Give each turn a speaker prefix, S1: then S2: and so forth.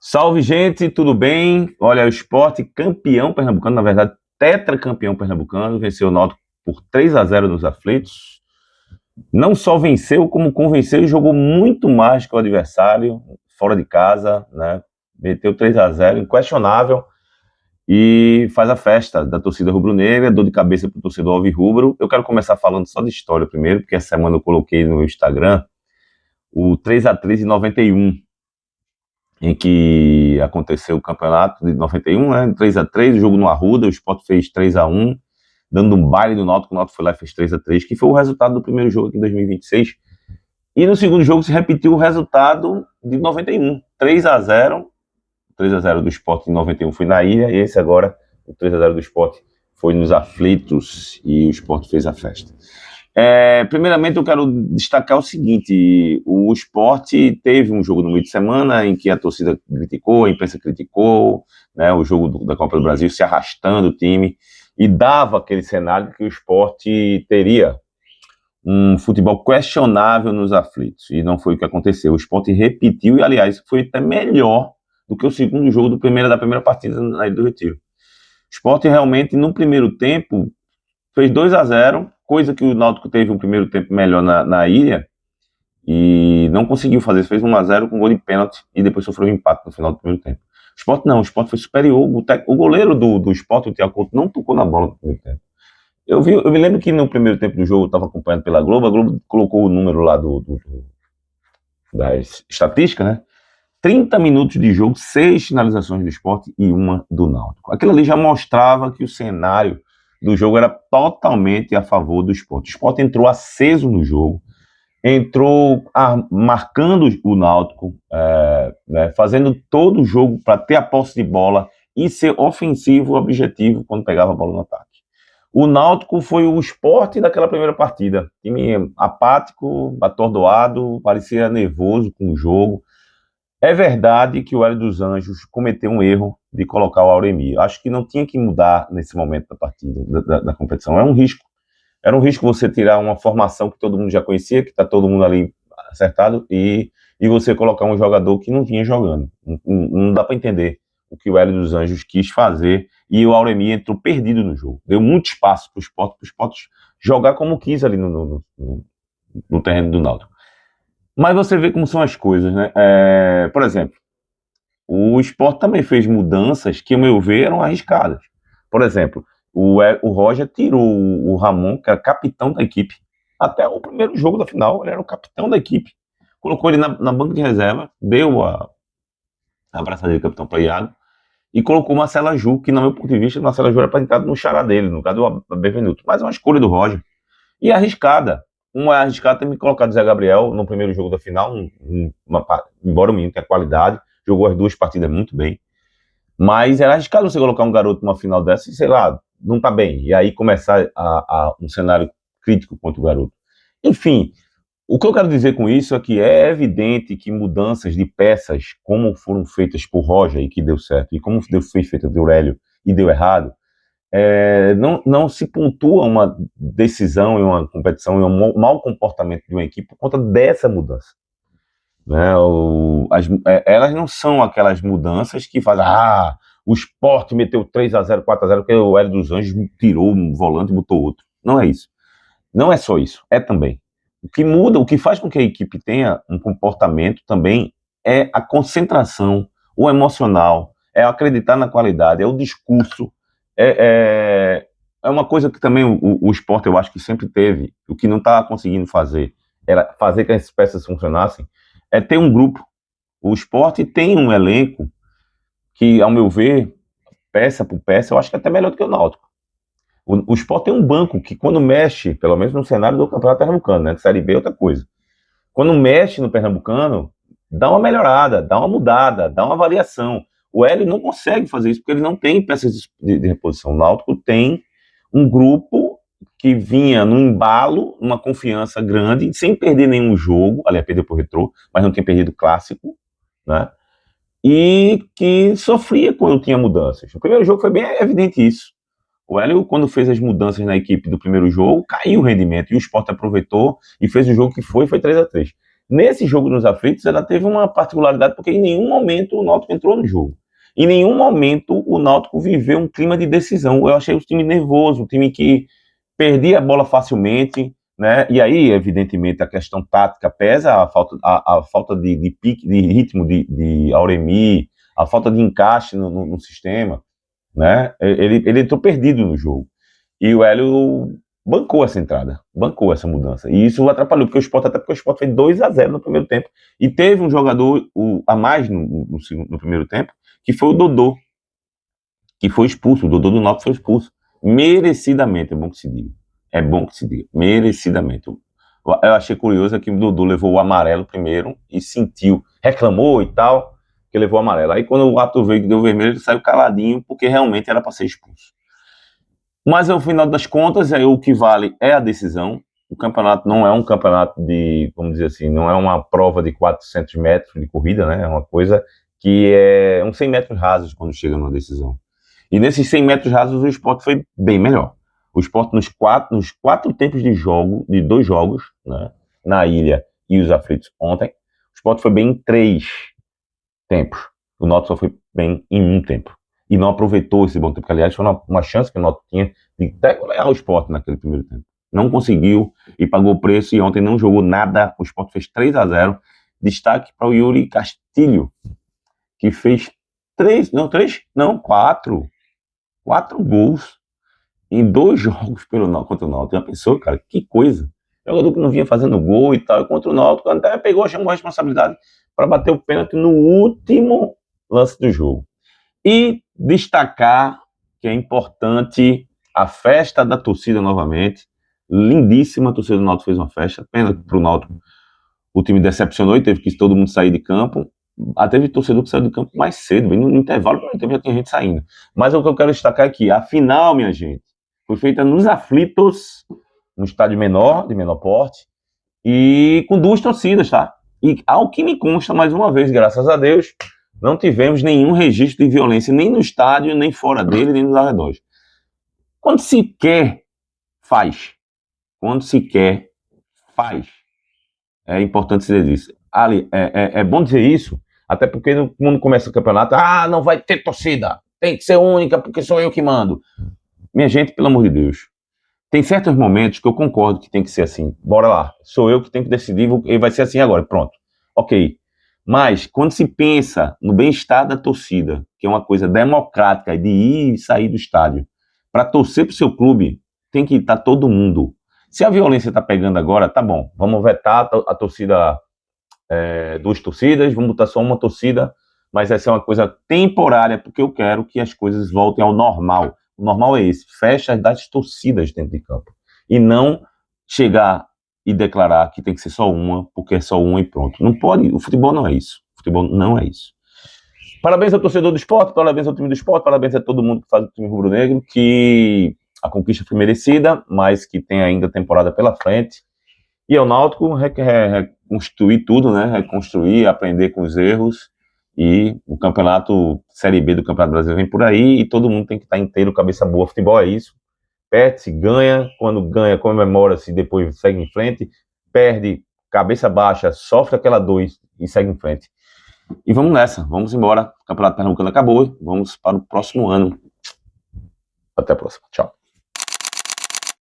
S1: Salve, gente, tudo bem? Olha, o Sport campeão pernambucano, na verdade, tetracampeão pernambucano, venceu o Náutico por 3-0 nos aflitos. Não só venceu, como convenceu e jogou muito mais que o adversário, fora de casa, né? Meteu 3-0, inquestionável, e faz a festa da torcida rubro-negra, dor de cabeça para o torcedor alvirrubro. Eu quero começar falando só de história primeiro, porque essa semana eu coloquei no meu Instagram o 3-3 de 91, em que aconteceu o campeonato de 91, né? 3-3, o jogo no Arruda, o Sport fez 3-1, dando um baile do Náutico, o Náutico foi lá e fez 3-3, que foi o resultado do primeiro jogo aqui em 2026. E no segundo jogo se repetiu o resultado de 91, 3-0, 3-0 do Sport em 91 foi na ilha, e esse agora, o 3-0 do Sport, foi nos aflitos, e o Sport fez a festa. Primeiramente eu quero destacar o seguinte: o Sport teve um jogo no meio de semana em que a torcida criticou, a imprensa criticou, né, o jogo da Copa do Brasil se arrastando o time, e dava aquele cenário que o Sport teria um futebol questionável nos aflitos, e não foi o que aconteceu. O Sport repetiu, e aliás foi até melhor do que o segundo jogo da primeira partida na Ilha do Retiro. O Sport realmente no primeiro tempo fez 2-0, coisa que o Náutico teve um primeiro tempo melhor na ilha, e não conseguiu fazer. Fez 1-0 com gol de pênalti e depois sofreu um empate no final do primeiro tempo. O Sport não, o Sport foi superior. O goleiro do Sport, o Thiago Couto, não tocou na bola no primeiro tempo. Eu me lembro que no primeiro tempo do jogo eu estava acompanhando pela Globo, a Globo colocou o número lá das estatísticas, né? 30 minutos de jogo, 6 finalizações do Sport e uma do Náutico. Aquilo ali já mostrava que o cenário do jogo era totalmente a favor do Sport. O Sport entrou aceso no jogo, entrou marcando o Náutico, né, fazendo todo o jogo para ter a posse de bola e ser ofensivo, objetivo quando pegava a bola no ataque. O Náutico foi o Sport daquela primeira partida. Time apático, atordoado, parecia nervoso com o jogo. É verdade que o Hélio dos Anjos cometeu um erro de colocar o Auremir. Acho que não tinha que mudar nesse momento da partida, da competição. É um risco. Era um risco você tirar uma formação que todo mundo já conhecia, que está todo mundo ali acertado, e você colocar um jogador que não vinha jogando. Não dá para entender o que o Hélio dos Anjos quis fazer, e o Auremir entrou perdido no jogo. Deu muito espaço para o Sport jogar como quis ali no terreno do Náutico. Mas você vê como são as coisas, né? Por exemplo, o Sport também fez mudanças que, ao meu ver, eram arriscadas. Por exemplo, o Roger tirou o Ramon, que era capitão da equipe, até o primeiro jogo da final, ele era o capitão da equipe. Colocou ele na banca de reserva, deu a abraçadeira de capitão para Iago, e colocou o Marcelo Aju, que, no meu ponto de vista, o Marcelo Aju era para entrar no xará dele, no caso do Benvenuto. Mas é uma escolha do Roger. E arriscada. Uma é arriscada ter me colocado o Zé Gabriel no primeiro jogo da final, embora o menino tenha qualidade, jogou as duas partidas muito bem. Mas era arriscado você colocar um garoto numa final dessa e, sei lá, não tá bem. E aí começar um cenário crítico contra o garoto. Enfim, o que eu quero dizer com isso é que é evidente que mudanças de peças, como foram feitas por Roger e que deu certo, e como foi feita do Aurélio e deu errado, não se pontua uma decisão em uma competição, em um mau comportamento de uma equipe por conta dessa mudança. Né? Elas não são aquelas mudanças que fazem, o Sport meteu 3-0, 4-0, porque o Hélio dos Anjos tirou um volante e botou outro. Não é isso. Não é só isso, é também. O que muda, o que faz com que a equipe tenha um comportamento também é a concentração, o emocional, é acreditar na qualidade, é o discurso, é uma coisa que também o Sport eu acho que sempre teve, o que não estava conseguindo fazer, era fazer que as peças funcionassem, é ter um grupo. O Sport tem um elenco que, ao meu ver, peça por peça, eu acho que é até melhor do que o Náutico. O Sport tem um banco que, quando mexe, pelo menos no cenário do Campeonato Pernambucano, né? De Série B é outra coisa. Quando mexe no Pernambucano, dá uma melhorada, dá uma mudada, dá uma variação. O Hélio não consegue fazer isso porque ele não tem peças de reposição. O Náutico tem um grupo que vinha num embalo, numa confiança grande, sem perder nenhum jogo. Aliás, perdeu pro Retrô, mas não tinha perdido o clássico, né? E que sofria quando tinha mudanças. O primeiro jogo foi bem evidente isso. O Hélio, quando fez as mudanças na equipe do primeiro jogo, caiu o rendimento, e o Sport aproveitou e fez o jogo que foi 3-3. Nesse jogo nos aflitos, ela teve uma particularidade, porque em nenhum momento o Náutico entrou no jogo. Em nenhum momento o Náutico viveu um clima de decisão. Eu achei o time nervoso, um time que perdia a bola facilmente, né? E aí, evidentemente, a questão tática pesa, a falta de pique, de ritmo de Auremi, a falta de encaixe no sistema, né? Ele entrou perdido no jogo. E o Hélio bancou essa entrada, bancou essa mudança. E isso atrapalhou, porque até porque o Sport fez 2-0 no primeiro tempo. E teve um jogador a mais no primeiro tempo, que foi o Dodô, que foi expulso. O Dodô do Náutico foi expulso. Merecidamente, é bom que se diga. É bom que se diga, merecidamente. Eu achei curioso que o Dodô levou o amarelo primeiro e sentiu, reclamou e tal, que levou o amarelo. Aí quando o árbitro veio que deu o vermelho, ele saiu caladinho, porque realmente era para ser expulso. Mas ao final das contas, o que vale é a decisão. O campeonato não é um campeonato de, vamos dizer assim, não é uma prova de 400 metros de corrida, né? É uma coisa que é uns 100 metros rasos quando chega numa decisão. E nesses 100 metros rasos o Sport foi bem melhor. O Sport nos quatro tempos de jogo, de 2 jogos, né, na Ilha e os aflitos ontem, o Sport foi bem em 3 tempos. O Náutico só foi bem em 1 tempo. E não aproveitou esse bom tempo, que aliás foi uma chance que o Náutico tinha de até golear o Sport naquele primeiro tempo. Não conseguiu e pagou o preço, e ontem não jogou nada. O Sport fez 3-0. Destaque para o Yuri Castilho, que fez 4 gols em 2 jogos contra o Náutico. Já pensou, cara? Que coisa. Jogador que não vinha fazendo gol e tal, contra o Náutico, até chamou a responsabilidade para bater o pênalti no último lance do jogo. E destacar que é importante a festa da torcida novamente. Lindíssima, a torcida do Náutico fez uma festa. Pena para o Náutico, o time decepcionou e teve que todo mundo sair de campo. Até teve torcedor que saiu do campo mais cedo, bem no intervalo, já tinha gente saindo. Mas o que eu quero destacar aqui, a final, minha gente, foi feita nos aflitos, no estádio menor, de menor porte, e com 2 torcidas, tá? E ao que me consta, mais uma vez, graças a Deus, não tivemos nenhum registro de violência, nem no estádio, nem fora dele, nem nos arredores. Quando se quer, faz. Quando se quer, faz. É importante dizer isso. Ali, é bom dizer isso, até porque quando começa o campeonato, não vai ter torcida, tem que ser única porque sou eu que mando. Minha gente, pelo amor de Deus, tem certos momentos que eu concordo que tem que ser assim. Bora lá, sou eu que tenho que decidir e vai ser assim agora, pronto. Ok. Mas quando se pensa no bem-estar da torcida, que é uma coisa democrática, de ir e sair do estádio, para torcer para o seu clube, tem que estar todo mundo. Se a violência está pegando agora, tá bom, vamos vetar a torcida, 2 torcidas, vamos botar só uma torcida, mas essa é uma coisa temporária, porque eu quero que as coisas voltem ao normal. O normal é esse, fecha das torcidas dentro de campo. E não chegar e declarar que tem que ser só uma, porque é só uma e pronto. Não pode, o futebol não é isso. O futebol não é isso. Parabéns ao torcedor do Sport, parabéns ao time do Sport, parabéns a todo mundo que faz o time rubro-negro, que a conquista foi merecida, mas que tem ainda temporada pela frente. E ao Náutico reconstruir tudo, né? Reconstruir, aprender com os erros. E o campeonato Série B do Campeonato Brasileiro vem por aí e todo mundo tem que estar inteiro, cabeça boa. Futebol é isso. Perde-se, ganha. Quando ganha, comemora-se, depois segue em frente. Perde, cabeça baixa, sofre aquela dor e segue em frente. E vamos nessa, vamos embora. O Campeonato Pernambucano acabou. Vamos para o próximo ano. Até a próxima. Tchau.